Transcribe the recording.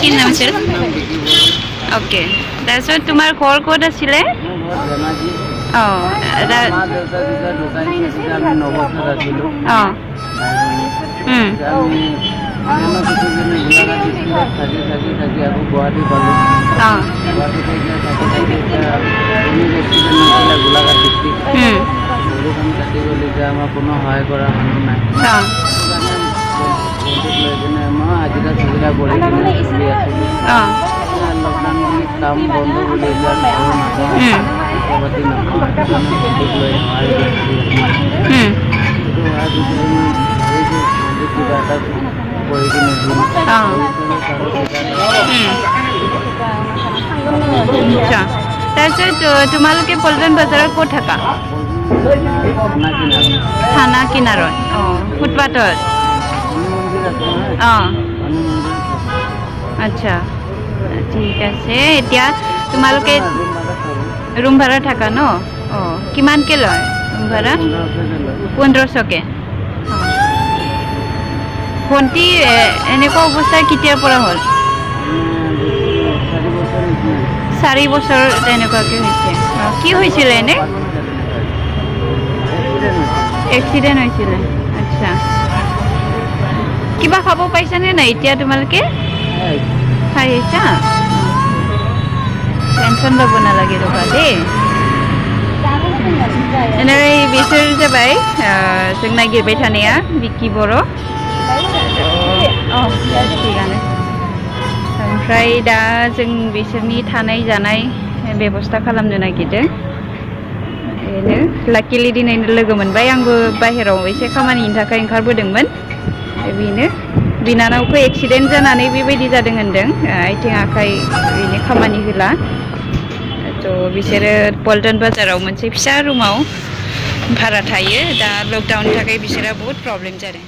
কি নাম আছিল? অ'কে, তাৰপিছত তোমাৰ ঘৰ ক'ত আছিলে? অঁ অঁ আমাৰ কোনো সহায় কৰা মানুহ নাই। অঁ মই আজিৰা চজিৰা কৰি কিনে চলি আছিলোঁ। অঁ লকডাউন বুলি কাম বন্ধ বুলি এইবিলাক খাব নাপাওঁ, পইচা পাতি নাপাওঁ, সেইটো কাৰণে ভণ্টিক লৈ সহায় বিচাৰি আছোঁ। সেইটো সহায় বিচাৰি মই ভাবিছোঁ ভণ্টিক কিবা এটা কৰি কিনে দিম। আচ্ছা, তাৰপিছত তোমালোকে পল্টন বজাৰত ক'ত থাকা? থানা কিনাৰত। অঁ, ফুটপাথত। অঁ আচ্ছা, ঠিক আছে। এতিয়া তোমালোকে ৰুম ভাড়া থাকা ন? অঁ, কিমানকৈ লয় ৰুম ভাড়া? 1500কে। ভণ্টি এনেকুৱা অৱস্থা কেতিয়াৰ পৰা হ'ল? 4 বছৰ তেনেকুৱাকৈ হৈছে। কি হৈছিলে এনে? এক্সিডেণ্ট হৈছিলে। আচ্ছা, কিবা খাব পাইছানে নাই এতিয়া তোমালোকে? খাই আহিছা? টেনশ্যন ল'ব নালাগে ৰ'বা দেই। এনেই बिसोर जाबाय जों नागिरबाय थानाया बिकि बर'। थिगानो। ओमफ्राय दा जों बिसोरनि थानाय जानाय बेब'स्था खालामनो नागिरदों। बेनो लाकिलि दिनैनो लोगो मोनबाय। आंबो बाहेराव एसे खामानिनि थाखाय ओंखारबोदोंमोन। बेनो बिनानावखौ एक्सिडेन्ट जानानै बेबायदि जादों होनदों, आथिं आखाइ ओरैनो खामानि होला। थ' बिसोरो पल्टन बाजाराव मोनसे फिसा रुमाव भारा थायो। दा लकडाउननि थाखाय बिसोरा बहुद प्रब्लेम जादों।